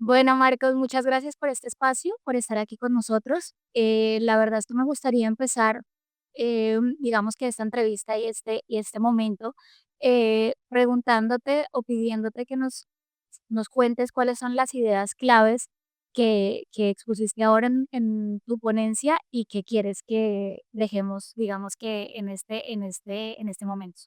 Bueno, Marcos, muchas gracias por este espacio, por estar aquí con nosotros. La verdad es que me gustaría empezar, digamos que esta entrevista y este momento, preguntándote o pidiéndote que nos cuentes cuáles son las ideas claves que expusiste ahora en tu ponencia y que quieres que dejemos, digamos que en este momento.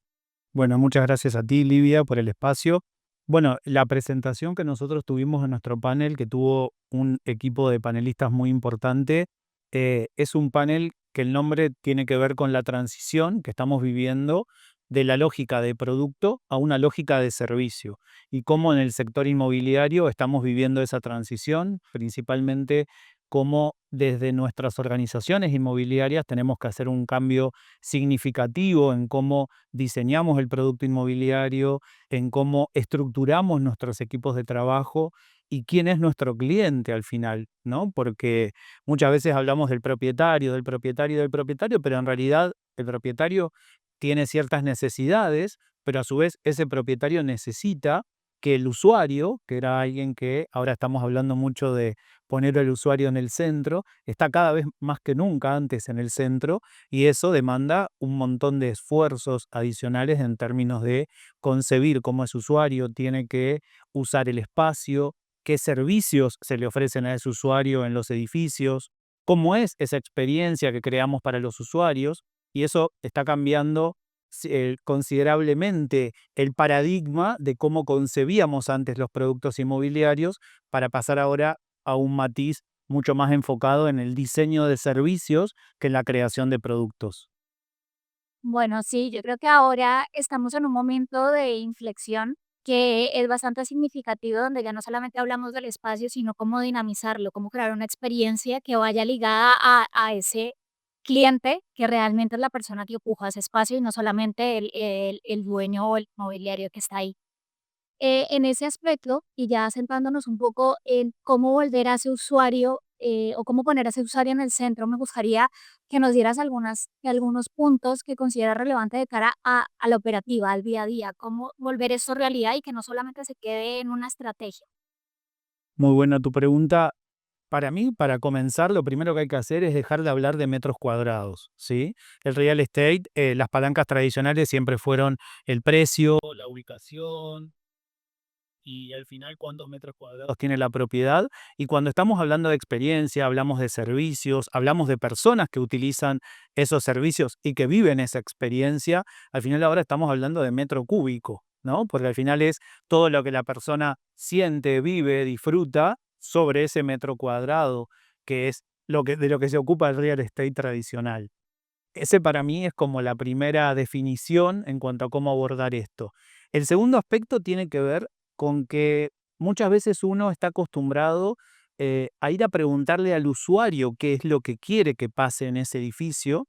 Bueno, muchas gracias a ti, Livia, por el espacio. Bueno, la presentación que nosotros tuvimos en nuestro panel, que tuvo un equipo de panelistas muy importante, es un panel que el nombre tiene que ver con la transición que estamos viviendo de la lógica de producto a una lógica de servicio y cómo en el sector inmobiliario estamos viviendo esa transición, principalmente cómo desde nuestras organizaciones inmobiliarias tenemos que hacer un cambio significativo en cómo diseñamos el producto inmobiliario, en cómo estructuramos nuestros equipos de trabajo y quién es nuestro cliente al final, ¿no? Porque muchas veces hablamos del propietario, del propietario, del propietario, pero en realidad el propietario tiene ciertas necesidades, pero a su vez ese propietario necesita que el usuario, que era alguien que ahora estamos hablando mucho de poner al usuario en el centro, está cada vez más que nunca antes en el centro y eso demanda un montón de esfuerzos adicionales en términos de concebir cómo ese usuario tiene que usar el espacio, qué servicios se le ofrecen a ese usuario en los edificios, cómo es esa experiencia que creamos para los usuarios, y eso está cambiando considerablemente el paradigma de cómo concebíamos antes los productos inmobiliarios para pasar ahora a un matiz mucho más enfocado en el diseño de servicios que en la creación de productos. Bueno, sí, yo creo que ahora estamos en un momento de inflexión que es bastante significativo, donde ya no solamente hablamos del espacio, sino cómo dinamizarlo, cómo crear una experiencia que vaya ligada a ese cliente que realmente es la persona que ocupa ese espacio y no solamente el dueño o el mobiliario que está ahí. En ese aspecto, y ya centrándonos un poco en cómo volver a ese usuario, o cómo poner a ese usuario en el centro, me gustaría que nos dieras algunos puntos que consideras relevante de cara a la operativa, al día a día, cómo volver esto realidad y que no solamente se quede en una estrategia. Muy buena tu pregunta. Para mí, para comenzar, lo primero que hay que hacer es dejar de hablar de metros cuadrados, ¿sí? El real estate, las palancas tradicionales siempre fueron el precio, la ubicación, y al final cuántos metros cuadrados tiene la propiedad. Y cuando estamos hablando de experiencia, hablamos de servicios, hablamos de personas que utilizan esos servicios y que viven esa experiencia, al final ahora estamos hablando de metro cúbico, ¿no? Porque al final es todo lo que la persona siente, vive, disfruta sobre ese metro cuadrado, que es de lo que se ocupa el real estate tradicional. Ese para mí es como la primera definición en cuanto a cómo abordar esto. El segundo aspecto tiene que ver con que muchas veces uno está acostumbrado a ir a preguntarle al usuario qué es lo que quiere que pase en ese edificio.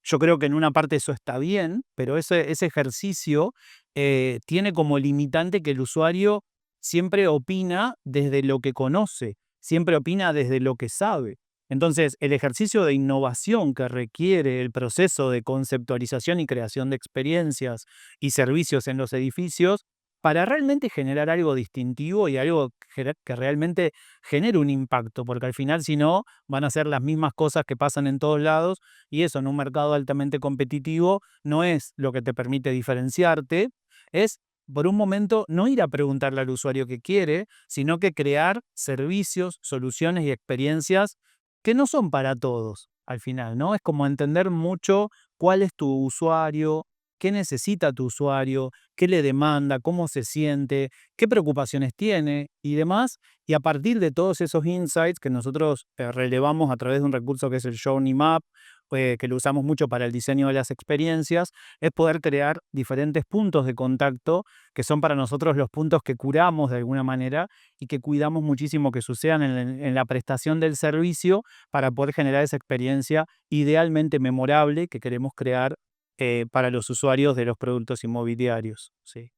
Yo creo que en una parte eso está bien, pero ese ejercicio tiene como limitante que el usuario siempre opina desde lo que conoce, siempre opina desde lo que sabe. Entonces, el ejercicio de innovación que requiere el proceso de conceptualización y creación de experiencias y servicios en los edificios, para realmente generar algo distintivo y algo que realmente genere un impacto, porque al final si no, van a ser las mismas cosas que pasan en todos lados y eso en un mercado altamente competitivo no es lo que te permite diferenciarte, es por un momento no ir a preguntarle al usuario qué quiere, sino que crear servicios, soluciones y experiencias que no son para todos al final, ¿no? Es como entender mucho cuál es tu usuario, qué necesita tu usuario, qué le demanda, cómo se siente, qué preocupaciones tiene y demás. Y a partir de todos esos insights que nosotros relevamos a través de un recurso que es el Journey Map, que lo usamos mucho para el diseño de las experiencias, es poder crear diferentes puntos de contacto que son para nosotros los puntos que curamos de alguna manera y que cuidamos muchísimo que sucedan en la prestación del servicio para poder generar esa experiencia idealmente memorable que queremos crear para los usuarios de los productos inmobiliarios. Sí.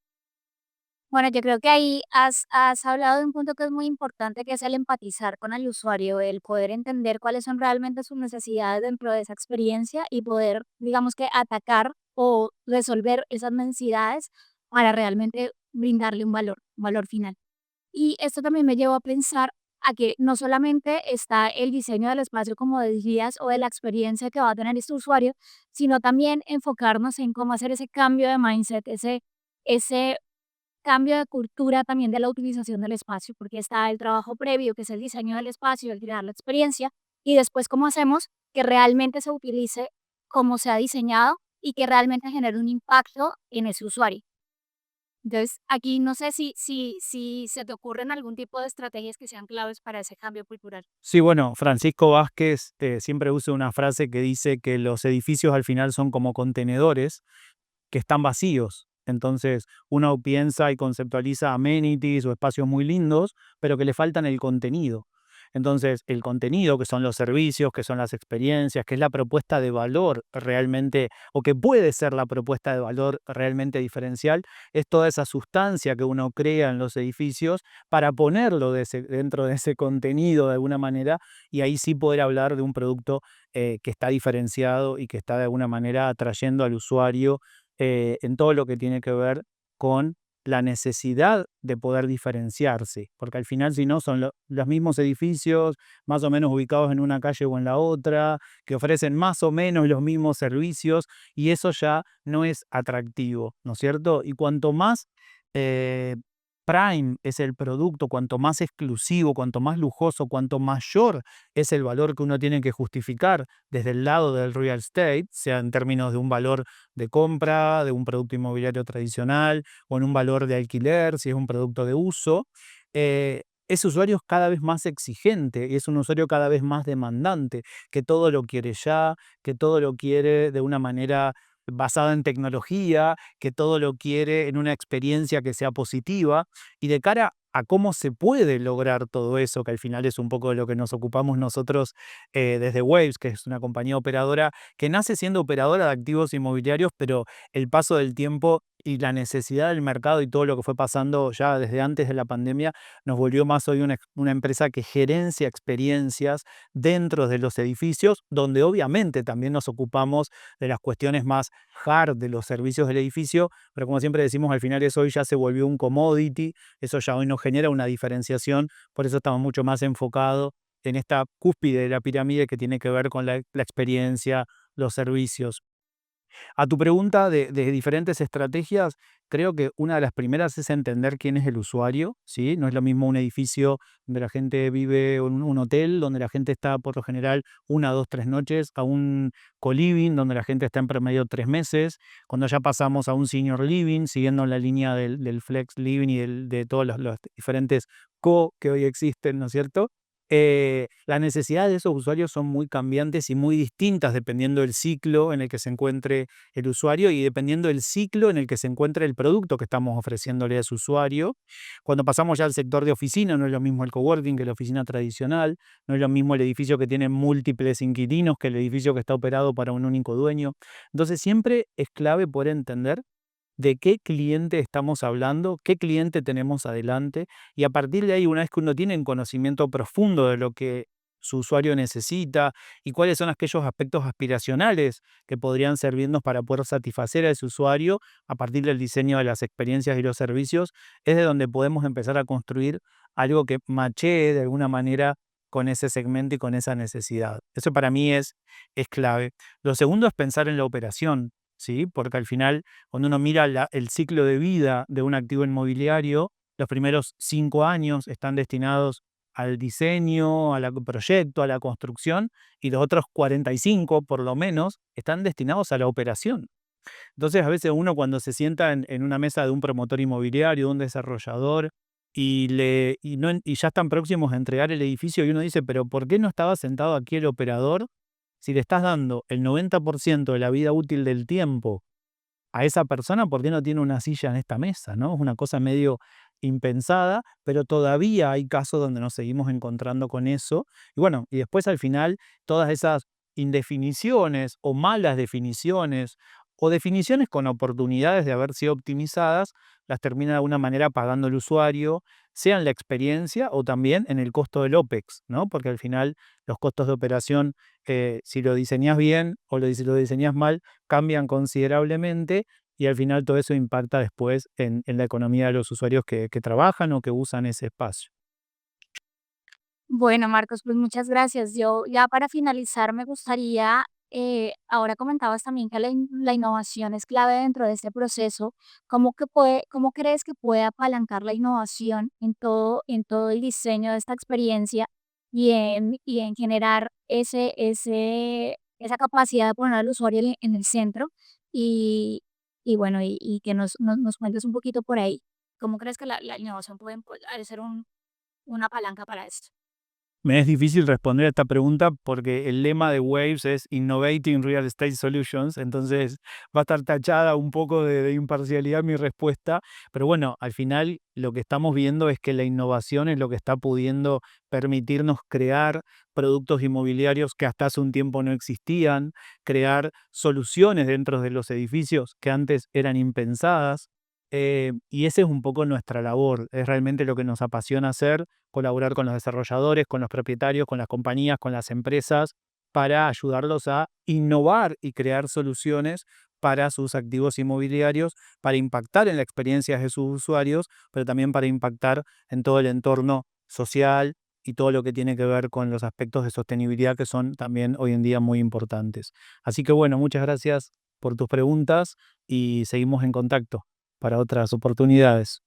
Bueno, yo creo que ahí has hablado de un punto que es muy importante, que es el empatizar con el usuario, el poder entender cuáles son realmente sus necesidades dentro de esa experiencia y poder, digamos que, atacar o resolver esas necesidades para realmente brindarle un valor final. Y esto también me llevó a pensar a que no solamente está el diseño del espacio, como decías, o de la experiencia que va a tener este usuario, sino también enfocarnos en cómo hacer ese cambio de mindset, ese cambio de cultura también de la utilización del espacio, porque está el trabajo previo, que es el diseño del espacio, el crear la experiencia, y después cómo hacemos que realmente se utilice como se ha diseñado y que realmente genere un impacto en ese usuario. Entonces, aquí no sé si se te ocurren algún tipo de estrategias que sean claves para ese cambio cultural. Sí, bueno, Francisco Vázquez siempre usa una frase que dice que los edificios al final son como contenedores que están vacíos. Entonces, uno piensa y conceptualiza amenities o espacios muy lindos, pero que le faltan el contenido. Entonces, el contenido, que son los servicios, que son las experiencias, que es la propuesta de valor realmente, o que puede ser la propuesta de valor realmente diferencial, es toda esa sustancia que uno crea en los edificios para ponerlo dentro de ese contenido de alguna manera, y ahí sí poder hablar de un producto que está diferenciado y que está de alguna manera atrayendo al usuario en todo lo que tiene que ver con la necesidad de poder diferenciarse, porque al final si no son los mismos edificios, más o menos ubicados en una calle o en la otra, que ofrecen más o menos los mismos servicios y eso ya no es atractivo, ¿no es cierto? Y cuanto más eh, prime es el producto, cuanto más exclusivo, cuanto más lujoso, cuanto mayor es el valor que uno tiene que justificar desde el lado del real estate, sea en términos de un valor de compra, de un producto inmobiliario tradicional o en un valor de alquiler, si es un producto de uso, ese usuario es cada vez más exigente y es un usuario cada vez más demandante, que todo lo quiere ya, que todo lo quiere de una manera basada en tecnología, que todo lo quiere en una experiencia que sea positiva y de cara a cómo se puede lograr todo eso, que al final es un poco de lo que nos ocupamos nosotros desde Waves, que es una compañía operadora que nace siendo operadora de activos inmobiliarios, pero el paso del tiempo y la necesidad del mercado y todo lo que fue pasando ya desde antes de la pandemia nos volvió más hoy una empresa que gerencia experiencias dentro de los edificios, donde obviamente también nos ocupamos de las cuestiones más hard de los servicios del edificio, pero como siempre decimos, al final eso hoy ya se volvió un commodity, eso ya hoy no genera una diferenciación, por eso estamos mucho más enfocados en esta cúspide de la pirámide que tiene que ver con la experiencia, los servicios. A tu pregunta de diferentes estrategias, creo que una de las primeras es entender quién es el usuario, ¿sí? No es lo mismo un edificio donde la gente vive, o un hotel donde la gente está por lo general 1, 2, 3 noches, a un co-living donde la gente está en promedio 3 meses, cuando ya pasamos a un senior living, siguiendo la línea del flex living y de todos los diferentes co que hoy existen, ¿no es cierto? Las necesidades de esos usuarios son muy cambiantes y muy distintas dependiendo del ciclo en el que se encuentre el usuario y dependiendo del ciclo en el que se encuentre el producto que estamos ofreciéndole a ese usuario. Cuando pasamos ya al sector de oficina, no es lo mismo el coworking que la oficina tradicional, no es lo mismo el edificio que tiene múltiples inquilinos que el edificio que está operado para un único dueño. Entonces siempre es clave poder entender de qué cliente estamos hablando, qué cliente tenemos adelante, y a partir de ahí, una vez que uno tiene un conocimiento profundo de lo que su usuario necesita y cuáles son aquellos aspectos aspiracionales que podrían servirnos para poder satisfacer a ese usuario a partir del diseño de las experiencias y los servicios, es de donde podemos empezar a construir algo que machee de alguna manera con ese segmento y con esa necesidad. Eso para mí es clave. Lo segundo es pensar en la operación, ¿sí? Porque al final cuando uno mira el ciclo de vida de un activo inmobiliario, los primeros 5 años están destinados al diseño, al proyecto, a la construcción, y los otros 45, por lo menos, están destinados a la operación. Entonces, a veces uno cuando se sienta en una mesa de un promotor inmobiliario, de un desarrollador, y ya están próximos a entregar el edificio, y uno dice, pero ¿por qué no estaba sentado aquí el operador si le estás dando el 90% de la vida útil del tiempo a esa persona? ¿Por qué no tiene una silla en esta mesa, no? Es una cosa medio impensada, pero todavía hay casos donde nos seguimos encontrando con eso. Y bueno, y después al final todas esas indefiniciones o malas definiciones o definiciones con oportunidades de haber sido optimizadas, las termina de alguna manera pagando el usuario, sea en la experiencia o también en el costo del OPEX, ¿no? Porque al final los costos de operación, si lo diseñas bien o lo diseñas mal, cambian considerablemente y al final todo eso impacta después en la economía de los usuarios que trabajan o que usan ese espacio. Bueno, Marcos, pues muchas gracias. Yo ya para finalizar me gustaría, ahora comentabas también que la innovación es clave dentro de este proceso. ¿Cómo crees que puede apalancar la innovación en todo el diseño de esta experiencia y en generar esa capacidad de poner al usuario en el centro? Y, y bueno, y que nos cuentes un poquito por ahí. ¿Cómo crees que la innovación puede ser una palanca para esto? Me es difícil responder a esta pregunta porque el lema de Waves es Innovating Real Estate Solutions, entonces va a estar tachada un poco de imparcialidad mi respuesta, pero bueno, al final lo que estamos viendo es que la innovación es lo que está pudiendo permitirnos crear productos inmobiliarios que hasta hace un tiempo no existían, crear soluciones dentro de los edificios que antes eran impensadas. Y esa es un poco nuestra labor, es realmente lo que nos apasiona hacer, colaborar con los desarrolladores, con los propietarios, con las compañías, con las empresas, para ayudarlos a innovar y crear soluciones para sus activos inmobiliarios, para impactar en la experiencia de sus usuarios, pero también para impactar en todo el entorno social y todo lo que tiene que ver con los aspectos de sostenibilidad que son también hoy en día muy importantes. Así que bueno, muchas gracias por tus preguntas y seguimos en contacto para otras oportunidades.